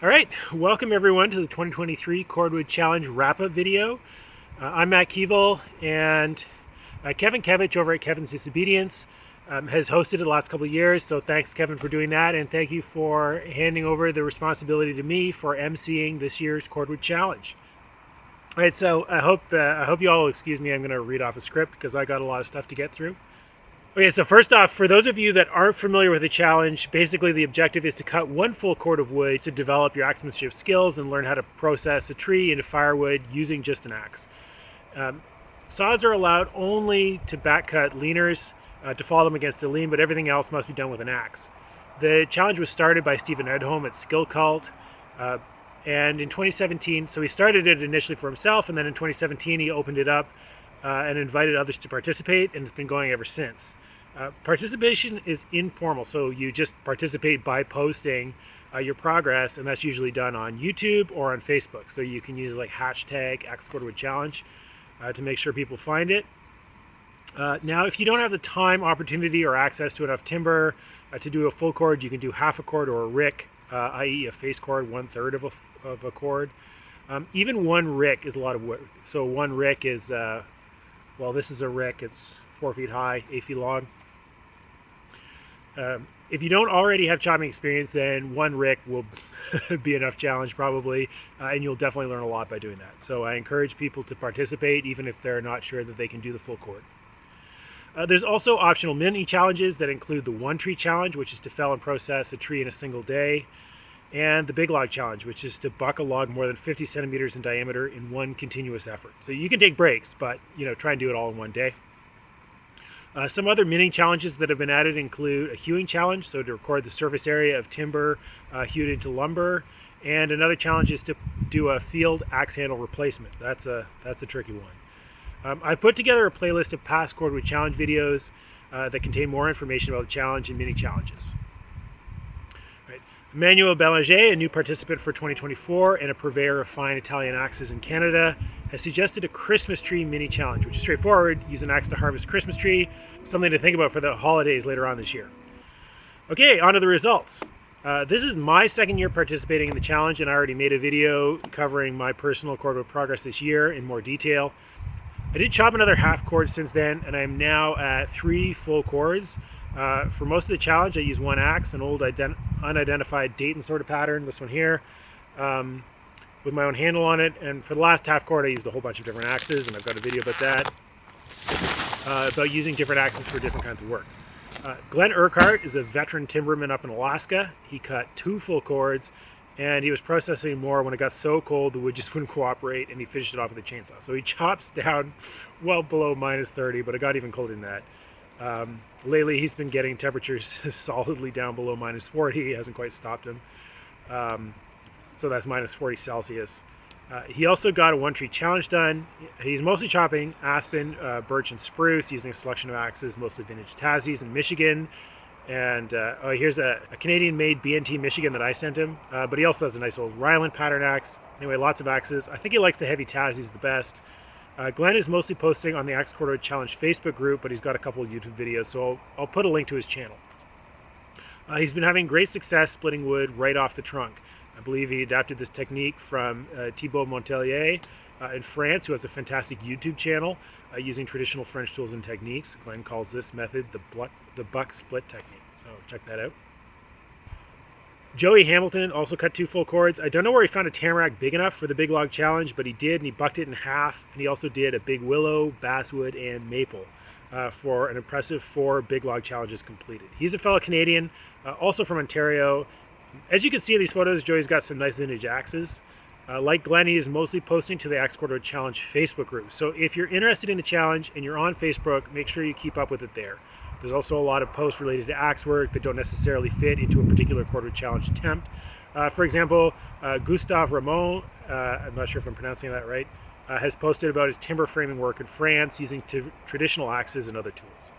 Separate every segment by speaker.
Speaker 1: All right, welcome everyone to the 2023 Cordwood Challenge wrap-up video. I'm Matt Keevil, and Kevin Kevich over at Kevin's Disobedience has hosted it the last couple of years, so thanks Kevin for doing that, and thank you for handing over the responsibility to me for emceeing this year's Cordwood Challenge. All right, so I hope you all will excuse me. I'm going to read off a script because I got a lot of stuff to get through. Okay, so first off, for those of you that aren't familiar with the challenge, basically the objective is to cut one full cord of wood to develop your axemanship skills and learn how to process a tree into firewood using just an axe. Saws are allowed only to back cut leaners to follow them against a lean, but everything else must be done with an axe. The challenge was started by Stephen Edholm at Skill Cult, and in 2017, so he started it initially for himself, and then in 2017 he opened it up and invited others to participate, and it's been going ever since. Participation is informal, so you just participate by posting your progress, and that's usually done on YouTube or on Facebook. So you can use like hashtag Axe Cordwood Challenge to make sure people find it. Now, if you don't have the time, opportunity, or access to enough timber to do a full cord, you can do half a cord or a rick, i.e. a face cord, 1/3 of a cord. Even one rick is a lot of wood. So one rick is, well, this is a rick. It's 4 feet high, 8 feet long. If you don't already have chopping experience, then one rick will be enough challenge probably, and you'll definitely learn a lot by doing that. So I encourage people to participate even if they're not sure that they can do the full cord. There's also optional mini challenges that include the one tree challenge, which is to fell and process a tree in a single day, and the big log challenge, which is to buck a log more than 50 centimeters in diameter in one continuous effort. So you can take breaks, but try and do it all in one day. Some other mini challenges that have been added include a hewing challenge, so to record the surface area of timber hewed into lumber, and another challenge is to do a field axe handle replacement. That's a tricky one. I've put together a playlist of past Cordwood Challenge videos that contain more information about the challenge and mini challenges. Right. Emmanuel Belanger, a new participant for 2024 and a purveyor of fine Italian axes in Canada, has suggested a Christmas tree mini challenge, which is straightforward. Use an axe to harvest a Christmas tree, something to think about for the holidays later on this year. Okay, on to the results. This is my second year participating in the challenge, and I already made a video covering my personal cordwood progress this year in more detail. I did chop another half cord since then, and I'm now at 3 full cords. For most of the challenge, I use one axe, an old unidentified Dayton sort of pattern, this one here, with my own handle on it. And for the last half cord, I used a whole bunch of different axes, and I've got a video about that, about using different axes for different kinds of work. Glenn Urquhart is a veteran timberman up in Alaska. He cut 2 full cords, and he was processing more when it got so cold the wood just wouldn't cooperate, and he finished it off with a chainsaw. So he chops down well below -30, but it got even colder than that. Lately, he's been getting temperatures solidly down below -40. It hasn't quite stopped him. So that's -40 Celsius. He also got a one tree challenge done. He's mostly chopping aspen, birch, and spruce using a selection of axes, mostly vintage Tassies in Michigan. And here's a Canadian-made BNT Michigan that I sent him. But he also has a nice old Ryland pattern axe. Anyway, lots of axes. I think he likes the heavy Tassies the best. Glenn is mostly posting on the Axe Cordwood Challenge Facebook group, but he's got a couple of YouTube videos, so I'll put a link to his channel. He's been having great success splitting wood right off the trunk. I believe he adapted this technique from Thibaut Montelier in France, who has a fantastic YouTube channel using traditional French tools and techniques. Glenn calls this method the buck split technique, so check that out. Joey Hamilton also cut 2 full cords. I don't know where he found a tamarack big enough for the big log challenge, but he did, and he bucked it in half, and he also did a big willow, basswood, and maple for an impressive 4 big log challenges completed. He's a fellow Canadian, also from Ontario. As you can see in these photos, Joey's got some nice vintage axes. Like Glenn, he is mostly posting to the Axe Cordwood Challenge Facebook group. So if you're interested in the challenge and you're on Facebook, make sure you keep up with it there. There's also a lot of posts related to axe work that don't necessarily fit into a particular Cordwood Challenge attempt. For example, Gustave Ramon, I'm not sure if I'm pronouncing that right, has posted about his timber framing work in France using traditional axes and other tools.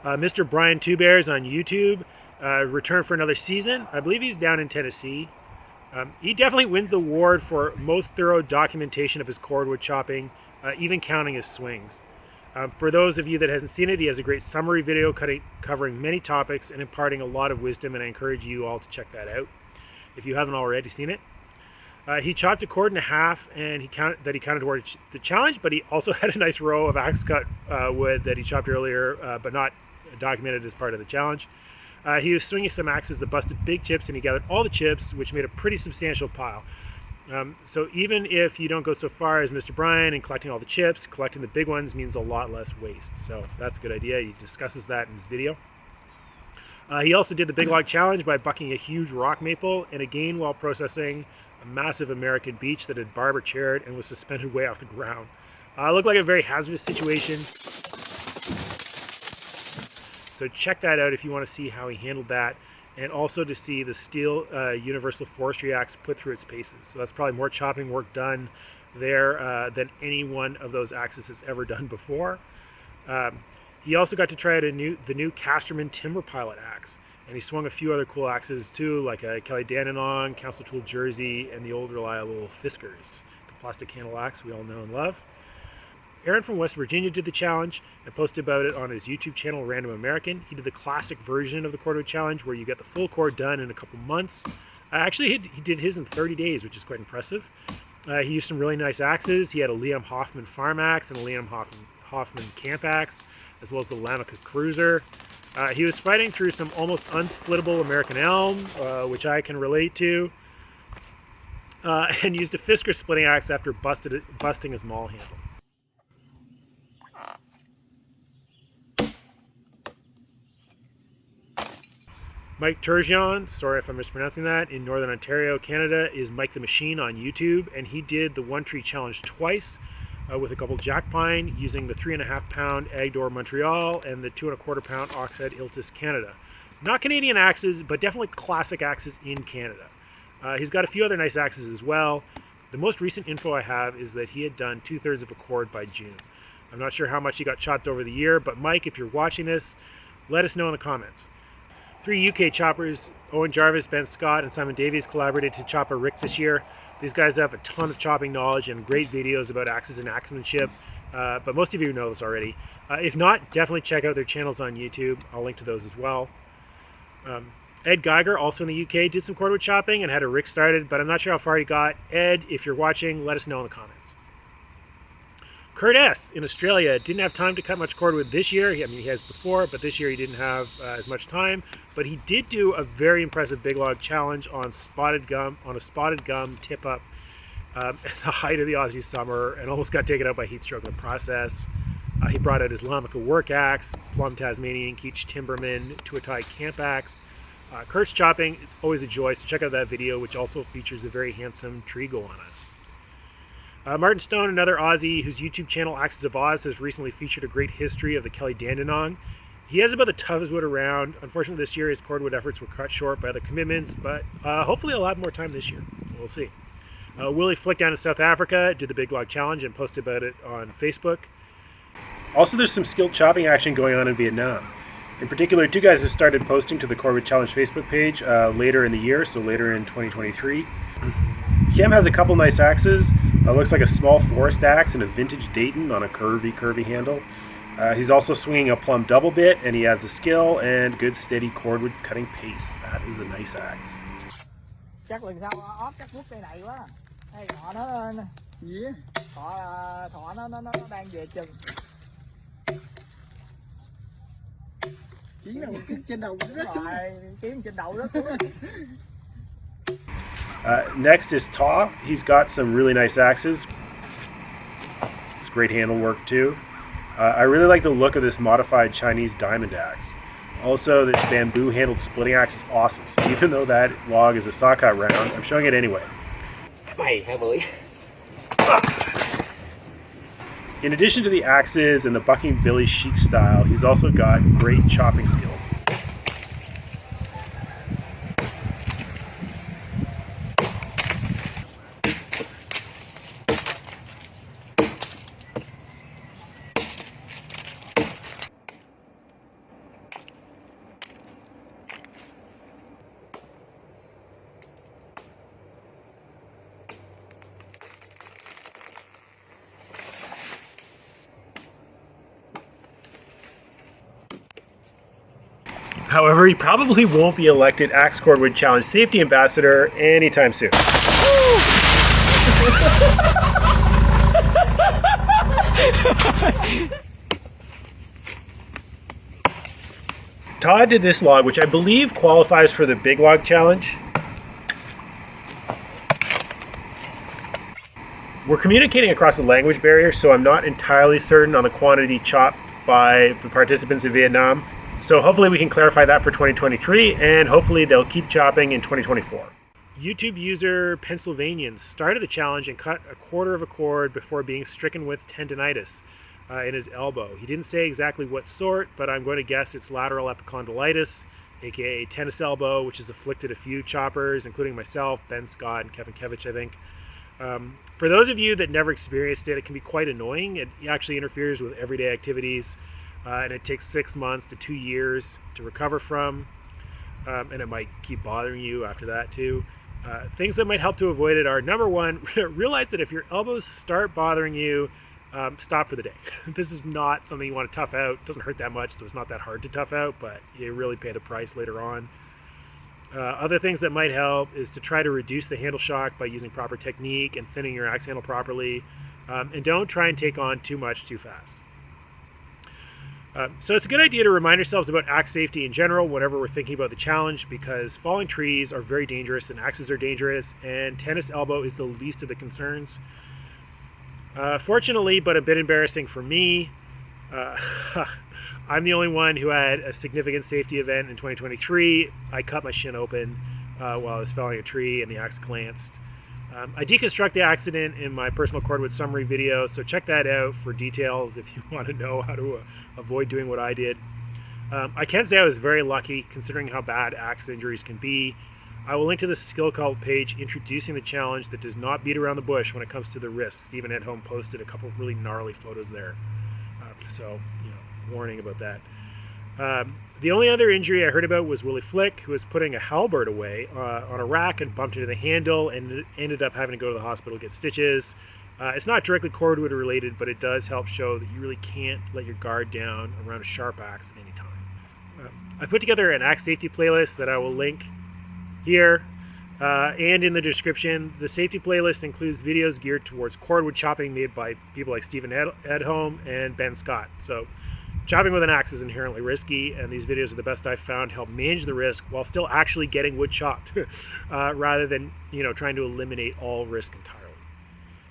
Speaker 1: Mr. Brian Tubears on YouTube returned for another season. I believe he's down in Tennessee. He definitely wins the award for most thorough documentation of his cordwood chopping, even counting his swings. For those of you that hasn't seen it, he has a great summary video covering many topics and imparting a lot of wisdom, and I encourage you all to check that out. if you haven't already seen it. He chopped a cord in half, and he counted towards the challenge, but he also had a nice row of axe cut wood that he chopped earlier, but not documented as part of the challenge. He was swinging some axes that busted big chips, and he gathered all the chips, which made a pretty substantial pile. So even if you don't go so far as Mr. Bryan and collecting all the chips, collecting the big ones means a lot less waste. So that's a good idea. He discusses that in his video. He also did the Big Log Challenge by bucking a huge rock maple, and again while processing a massive American beech that had barber chaired and was suspended way off the ground. It looked like a very hazardous situation. So check that out if you want to see how he handled that, and also to see the steel Universal Forestry axe put through its paces. So that's probably more chopping work done there than any one of those axes has ever done before. He also got to try out the new Casterman Timber Pilot axe, and he swung a few other cool axes too, like a Kelly Dandenong, Council Tool Jersey, and the old reliable Fiskars, the plastic handle axe we all know and love. Aaron from West Virginia did the challenge and posted about it on his YouTube channel, Random American. He did the classic version of the cordwood challenge where you get the full cord done in a couple months. Actually, he did his in 30 days, which is quite impressive. He used some really nice axes. He had a Liam Hoffman farm axe and a Liam Hoffman camp axe, as well as the la.Cognée cruiser. He was fighting through some almost unsplittable American elm, which I can relate to, and used a Fisker splitting axe after busting his maul handle. Mike Turgeon, sorry if I'm mispronouncing that, in Northern Ontario, Canada, is Mike the Machine on YouTube, and he did the One Tree Challenge twice with a couple jack pine using the 3.5 pound Agdor Montreal and the 2.25 pound Oxhead Iltis Canada. Not Canadian axes, but definitely classic axes in Canada. He's got a few other nice axes as well. The most recent info I have is that he had done 2/3 of a cord by June. I'm not sure how much he got chopped over the year, but Mike, if you're watching this, let us know in the comments. 3 UK choppers, Owen Jarvis, Ben Scott, and Simon Davies collaborated to chop a rick this year. These guys have a ton of chopping knowledge and great videos about axes and axemanship, but most of you know this already. If not, definitely check out their channels on YouTube. I'll link to those as well. Edd Gaiger, also in the UK, did some cordwood chopping and had a rick started, but I'm not sure how far he got. Ed, if you're watching, let us know in the comments. Kurt S. in Australia didn't have time to cut much cordwood this year. He has before, but this year he didn't have as much time. But he did do a very impressive big log challenge on a spotted gum tip up at the height of the Aussie summer, and almost got taken out by heat stroke in the process. He brought out his la.Cognée work axe, Plum Tasmanian Keech Timberman Tuatai camp axe. Kurt's chopping, it's always a joy, so check out that video, which also features a very handsome tree goanna. Martin Stone, another Aussie whose YouTube channel Axes of Oz has recently featured a great history of the Kelly Dandenong. He has about the toughest wood around. Unfortunately, this year his cordwood efforts were cut short by other commitments, but hopefully he'll have more time this year. We'll see. Willie Flick down in South Africa did the Big Log Challenge and posted about it on Facebook. Also, there's some skilled chopping action going on in Vietnam. In particular, 2 guys have started posting to the Cordwood Challenge Facebook page later in the year, so later in 2023. Khiêm has a couple nice axes. Looks like a small forest axe and a vintage Dayton on a curvy handle. He's also swinging a plum double bit, and he adds a skill and good steady cordwood cutting pace. That is a nice axe.
Speaker 2: Chắc lần sau óp chắc mút cây này quá. Hay Thọ nó yeah. Thọ nó đang về chừng. Kiếm nào kiếm trên đầu rớt xuống. Kiếm trên đầu rớt xuống.
Speaker 1: Next is Taw. He's got some really nice axes. It's great handle work too. I really like the look of this modified Chinese diamond axe. Also, this bamboo handled splitting axe is awesome. So even though that log is a saw-cut round, I'm showing it anyway. In addition to the axes and the bucking Billy chic style, he's also got great chopping skills. However, he probably won't be elected Axe Cordwood Challenge Safety Ambassador anytime soon. Todd did this log, which I believe qualifies for the Big Log Challenge. We're communicating across the language barrier, so I'm not entirely certain on the quantity chopped by the participants in Vietnam. So hopefully we can clarify that for 2023, and hopefully they'll keep chopping in 2024. YouTube user Pennsylvanian started the challenge and cut a quarter of a cord before being stricken with tendinitis in his elbow. He didn't say exactly what sort, but I'm going to guess it's lateral epicondylitis, aka tennis elbow, which has afflicted a few choppers, including myself, Ben Scott, and Kevin Kevich, I think. For those of you that never experienced it, it can be quite annoying. It actually interferes with everyday activities, and it takes 6 months to 2 years to recover from, and it might keep bothering you after that too. Things that might help to avoid it are, number one, realize that if your elbows start bothering you, stop for the day. This is not something you want to tough out. It doesn't hurt that much, so it's not that hard to tough out, but you really pay the price later on. Other things that might help is to try to reduce the handle shock by using proper technique and thinning your axe handle properly, and don't try and take on too much too fast. So it's a good idea to remind ourselves about axe safety in general whenever we're thinking about the challenge, because falling trees are very dangerous and axes are dangerous, and tennis elbow is the least of the concerns. Fortunately, but a bit embarrassing for me, I'm the only one who had a significant safety event in 2023. I cut my shin open while I was felling a tree and the axe glanced. I deconstruct the accident in my personal cordwood summary video, so check that out for details if you want to know how to avoid doing what I did. I can say I was very lucky considering how bad axe injuries can be. I will link to the skill cult page introducing the challenge that does not beat around the bush when it comes to the wrists. Stephen at home posted a couple really gnarly photos there. So, warning about that. The only other injury I heard about was Willie Flick, who was putting a halberd away on a rack and bumped into the handle and ended up having to go to the hospital to get stitches. It's not directly cordwood related, but it does help show that you really can't let your guard down around a sharp axe at any time. I've put together an axe safety playlist that I will link here and in the description. The safety playlist includes videos geared towards cordwood chopping made by people like Stephen at home and Ben Scott. So chopping with an axe is inherently risky, and these videos are the best I've found to help manage the risk while still actually getting wood chopped, rather than trying to eliminate all risk entirely.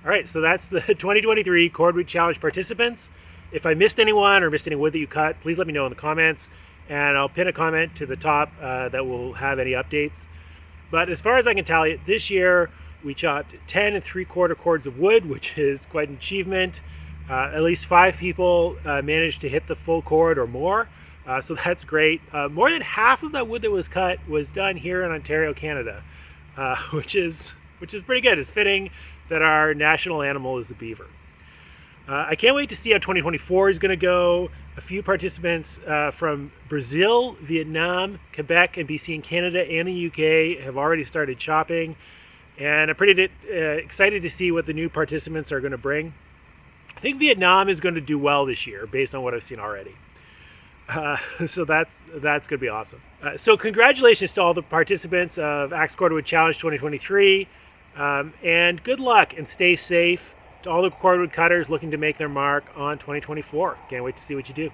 Speaker 1: All right, so that's the 2023 Cordwood Challenge participants. If I missed anyone or missed any wood that you cut, please let me know in the comments, and I'll pin a comment to the top that will have any updates. But as far as I can tell you, this year we chopped 10 3/4 cords of wood, which is quite an achievement. At least 5 people managed to hit the full cord or more, so that's great. More than half of that wood that was cut was done here in Ontario, Canada, which is pretty good. It's fitting that our national animal is the beaver. I can't wait to see how 2024 is going to go. A few participants from Brazil, Vietnam, Quebec, and BC and Canada and the UK have already started chopping, and I'm pretty excited to see what the new participants are going to bring. I think Vietnam is going to do well this year based on what I've seen already. So that's going to be awesome. So congratulations to all the participants of Axe Cordwood Challenge 2023, and good luck and stay safe to all the cordwood cutters looking to make their mark on 2024. Can't wait to see what you do.